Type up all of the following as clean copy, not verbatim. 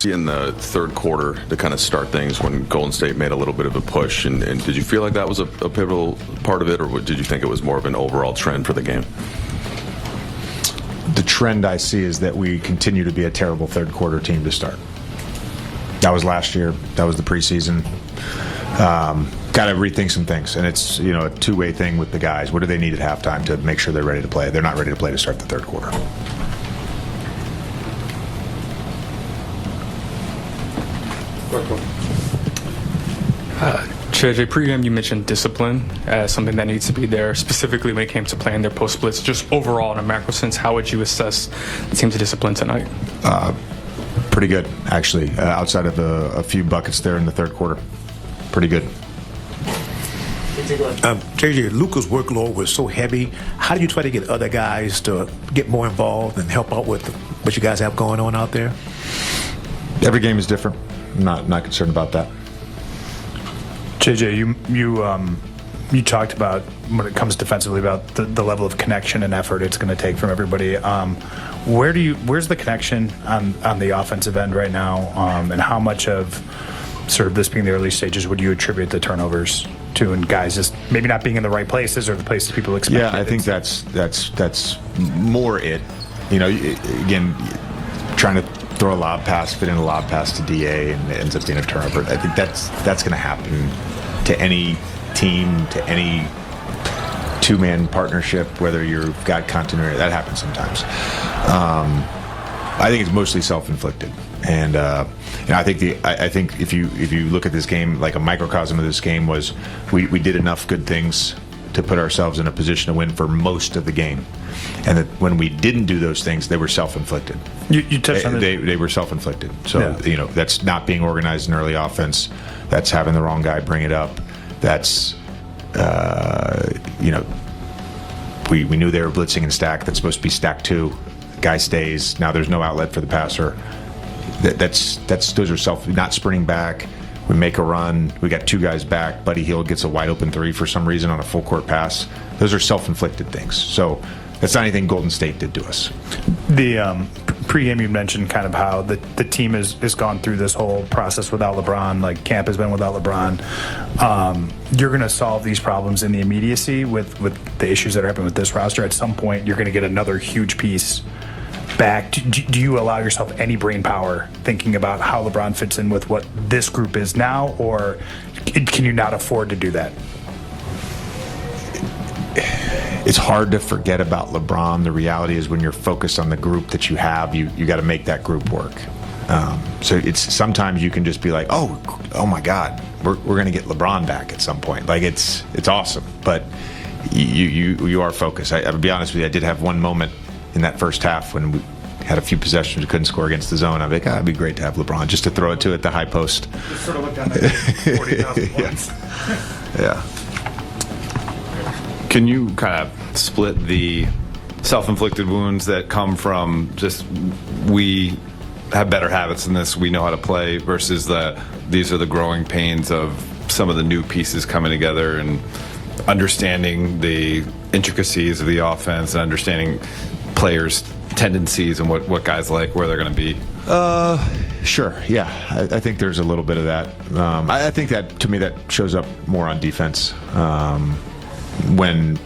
see in the third quarter to kind of start things when Golden State made a little bit of a push, and did you feel like that was a pivotal part of it, or did you think it was more of an overall trend for the game? The trend I see is that we continue to be a terrible third quarter team to start. That was last year. That was the preseason. Got to rethink some things, and it's a two-way thing with the guys. What do they need at halftime to make sure they're ready to play? They're not ready to play to start the third quarter. JJ, pregame you mentioned discipline as something that needs to be there, specifically when it came to playing their post splits. Just overall, in a macro sense, how would you assess the team's discipline tonight? Pretty good, actually. Outside of a few buckets there in the third quarter, pretty good. JJ, Luka's workload was so heavy. How do you try to get other guys to get more involved and help out with what you guys have going on out there? Every game is different. I'm not concerned about that. JJ, you talked about, when it comes defensively, about the level of connection and effort it's going to take from everybody. Where's the connection on the offensive end right now, and how much of sort of this being the early stages would you attribute the turnovers to, and guys just maybe not being in the right places or the places people expect? Yeah, I think that's more it. Again, trying to throw a lob pass, fit in a lob pass to DA, and it ends up being a turnover. I think that's going to happen to any team, to any two-man partnership, whether you've got continuity. That happens sometimes. I think it's mostly self-inflicted, and I think if you look at this game, like a microcosm of this game was we did enough good things to put ourselves in a position to win for most of the game, and that when we didn't do those things, they were self-inflicted. You touched on it. They were self-inflicted. So that's not being organized in early offense. That's having the wrong guy bring it up. That's we knew they were blitzing and stack. That's supposed to be stack 2. Guy stays. Now there's no outlet for the passer. Those are not sprinting back. We make a run. We got 2 guys back. Buddy Hield gets a wide open 3 for some reason on a full court pass. Those are self-inflicted things. So that's not anything Golden State did to us. The pregame you mentioned kind of how the team has gone through this whole process without LeBron, like camp has been without LeBron. You're going to solve these problems in the immediacy with the issues that are happening with this roster. At some point, you're going to get another huge piece back. Do you allow yourself any brain power thinking about how LeBron fits in with what this group is now, or can you not afford to do that? It's hard to forget about LeBron. The reality is when you're focused on the group that you have, you got to make that group work. So it's sometimes you can just be like, oh my God, we're going to get LeBron back at some point. Like it's awesome, but you are focused. I'll be honest with you. I did have one moment in that first half when we had a few possessions, we couldn't score against the zone. I'm like, it'd be great to have LeBron just to throw it to at the high post. Just sort of look down there, 40,000 points. Yeah. Can you kind of split the self-inflicted wounds that come from just we have better habits than this, we know how to play, versus these are the growing pains of some of the new pieces coming together and understanding the intricacies of the offense and understanding players' tendencies and what guys like, where they're going to be? Sure. Yeah, I think there's a little bit of that. I think that, to me, that shows up more on defense. When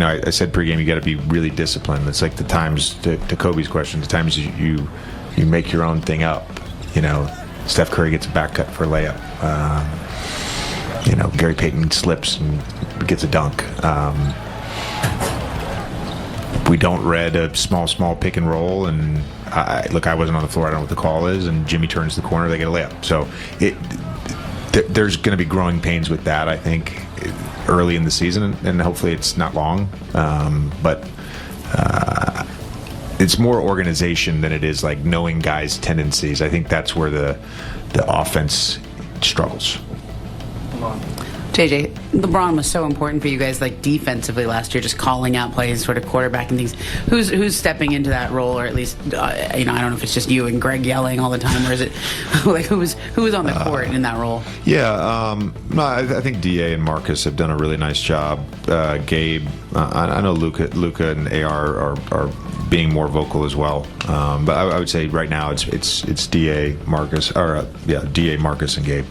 I said pregame, you got to be really disciplined. It's like the times, to Kobe's question, the times you make your own thing up. Steph Curry gets a back cut for a layup. Gary Payton slips and gets a dunk. We don't read a small pick and roll, and I wasn't on the floor. I don't know what the call is, and Jimmy turns the corner, they get a layup. So there's going to be growing pains with that, I think, early in the season, and hopefully it's not long. But it's more organization than it is like knowing guys' tendencies. I think that's where the offense struggles. JJ, LeBron was so important for you guys, like defensively last year, just calling out plays, sort of quarterbacking things. Who's stepping into that role, or at least I don't know if it's just you and Greg yelling all the time, or is it like who's on the court in that role? Yeah, no, I think Da and Marcus have done a really nice job. Gabe, I know Luka and AR are being more vocal as well. But I would say right now it's Da, Marcus, Da, Marcus, and Gabe.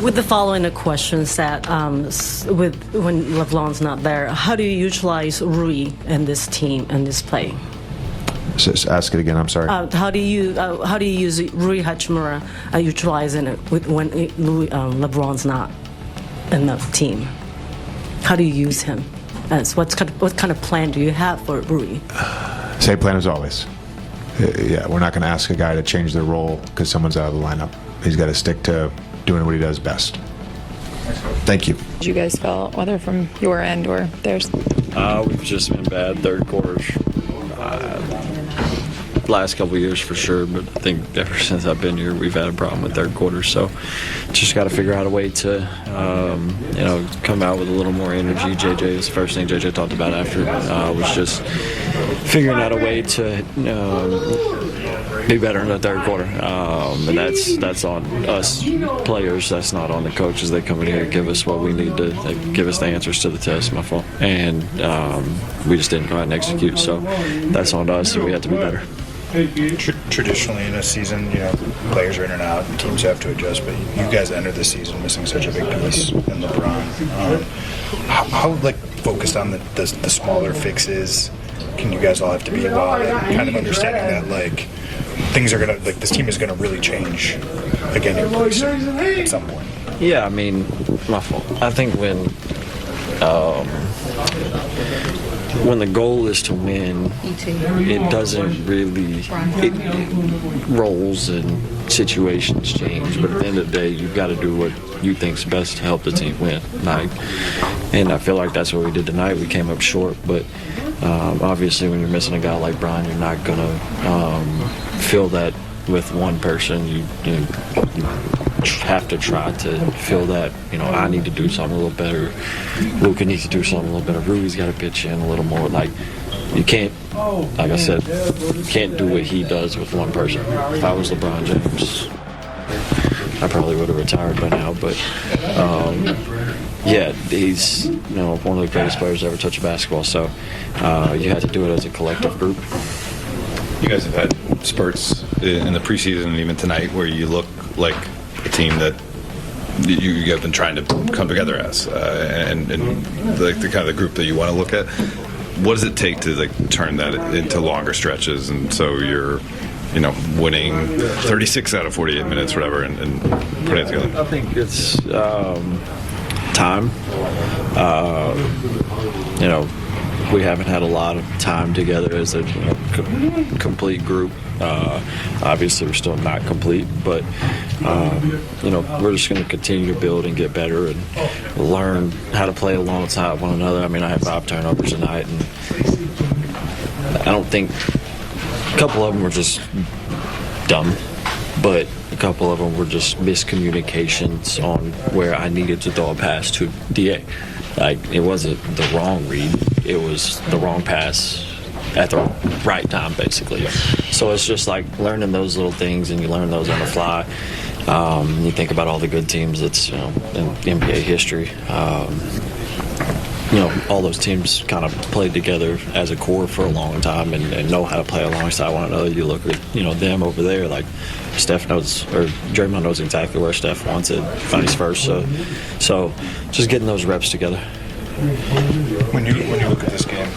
With the following the questions that with when LeBron's not there, how do you utilize Rui and this team and this play? So ask it again. I'm sorry. How do you use Rui Hachimura utilizing it when LeBron's not in the team? How do you use him? What kind of plan do you have for Rui? Same plan as always. Yeah, we're not going to ask a guy to change their role because someone's out of the lineup. He's got to stick to doing what he does best. Thank you. Did you guys feel, whether from your end or theirs? We've just been bad third quarters. Last couple of years for sure, but I think ever since I've been here, we've had a problem with third quarters. So just got to figure out a way to, come out with a little more energy. JJ is the first thing JJ talked about after was just figuring out a way to be better in the third quarter, and that's on us players. That's not on the coaches. They come in here and give us what we need to, give us the answers to the test. My fault, and we just didn't go out and execute. So that's on us, and we have to be better. Traditionally in a season, players are in and out and teams have to adjust, but you guys entered the season missing such a big piece in LeBron. How focused on the smaller fixes can you guys all have to be about it, kind of understanding that things are gonna, this team is gonna really change again in place at some point? Yeah, I mean, my fault. I think when the goal is to win, it doesn't really, roles and situations change, but at the end of the day, you've got to do what you think's best to help the team win. And I feel like that's what we did tonight. We came up short, but obviously when you're missing a guy like Brian, you're not going to fill that with one person. You have to try to feel that, I need to do something a little better. Luka needs to do something a little better. Rui's got to pitch in a little more. You can't, like I said, you can't do what he does with one person. If I was LeBron James, I probably would have retired by now. But, he's one of the greatest players to ever touch a basketball. So you had to do it as a collective group. You guys have had spurts in the preseason and even tonight where you look like a team that you have been trying to come together as, and the kind of the group that you want to look at. What does it take to turn that into longer stretches, and so you're winning 36 out of 48 minutes, whatever, and putting it together? I think it's time. We haven't had a lot of time together as a complete group. Obviously, we're still not complete, but we're just going to continue to build and get better and learn how to play alongside one another. I mean, I had 5 turnovers tonight, and I don't think a couple of them were just dumb, but a couple of them were just miscommunications on where I needed to throw a pass to DA. It wasn't the wrong read, it was the wrong pass at the right time, basically. So it's just learning those little things, and you learn those on the fly. You think about all the good teams that's in NBA history. All those teams kind of played together as a core for a long time and know how to play alongside one another. You look at them over there, Steph knows, or Draymond knows exactly where Steph wants it, vice versa. So just getting those reps together. When you look at this game,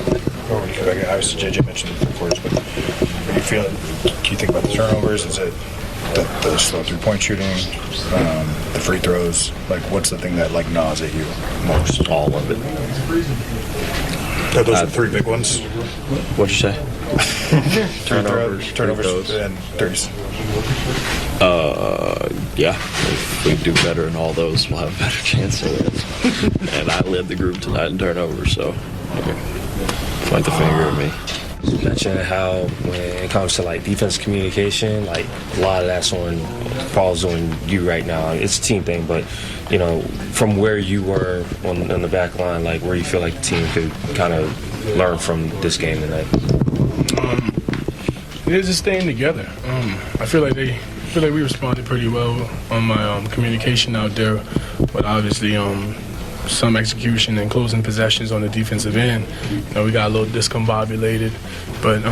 or when you come back, obviously JJ mentioned the quarters, but are you feeling? Do you think about the turnovers? Is it the slow 3-point shooting, the free throws? What's the thing that gnaws at you most? All of it. Those are the 3 big ones. What'd you say? turnovers, and threes. Yeah. If we do better in all those, we'll have a better chance of it. And I led the group tonight in turnovers, so point the finger at me. You mentioned how when it comes to defense communication, a lot of that's falls on you right now. It's a team thing, but from where you were on the back line, where you feel like the team could kind of learn from this game tonight. They're just staying together. I feel like we responded pretty well on my communication out there, but obviously some execution and closing possessions on the defensive end. We got a little discombobulated, but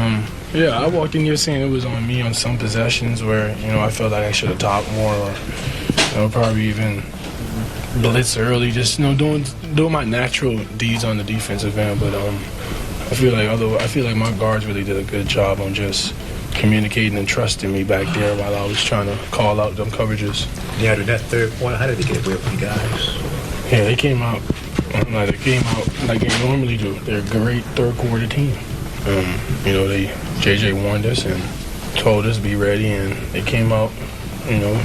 yeah, I walked in here saying it was on me on some possessions where I felt like I should have talked more, or probably even blitz early, just doing my natural deeds on the defensive end. But I feel like my guards really did a good job on just communicating and trusting me back there while I was trying to call out them coverages. Yeah, to that third point, how did they get away with you guys? Yeah, they came out like they normally do. They're a great third quarter team. JJ warned us and told us to be ready, and they came out,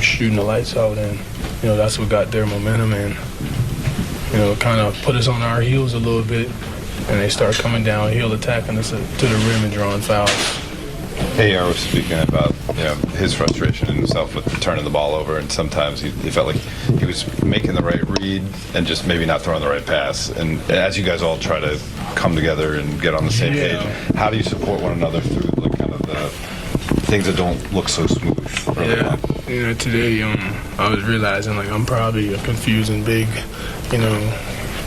shooting the lights out, and that's what got their momentum and kind of put us on our heels a little bit, and they start coming downhill, attacking us to the rim and drawing fouls. AR was speaking about his frustration in himself with turning the ball over, and sometimes he felt like he was making the right read and just maybe not throwing the right pass. And as you guys all try to come together and get on the same page, how do you support one another through kind of the things that don't look so smooth? Yeah, today I was realizing I'm probably a confusing big,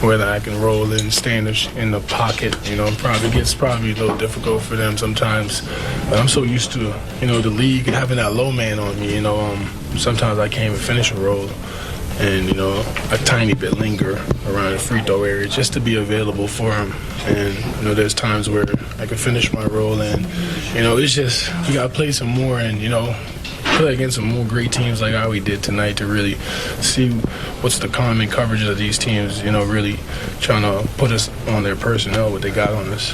whether I can roll and stay in the pocket, gets probably a little difficult for them sometimes. But I'm so used to, the league having that low man on me, sometimes I can't even finish a roll. And, a tiny bit linger around the free throw area just to be available for him. And, there's times where I can finish my roll, and, it's just, we got to play some more and, play against some more great teams like how we did tonight to really see what's the common coverage of these teams, really trying to put us on their personnel, what they got on us.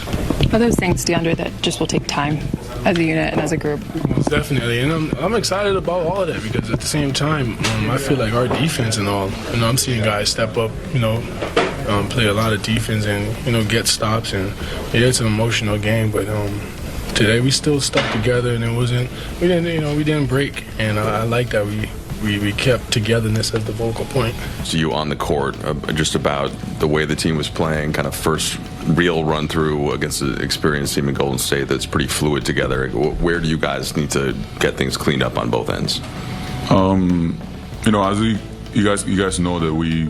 Are those things, DeAndre, that just will take time as a unit and as a group? Most definitely, and I'm excited about all of that because at the same time, I feel like our defense and all, I'm seeing guys step up, play a lot of defense and, get stops, and it's an emotional game, but today we still stuck together, and we didn't break, and I like that we kept togetherness as the focal point. So you on the court, just about the way the team was playing, kind of first real run through against an experienced team in Golden State that's pretty fluid together. Where do you guys need to get things cleaned up on both ends? As you guys know that we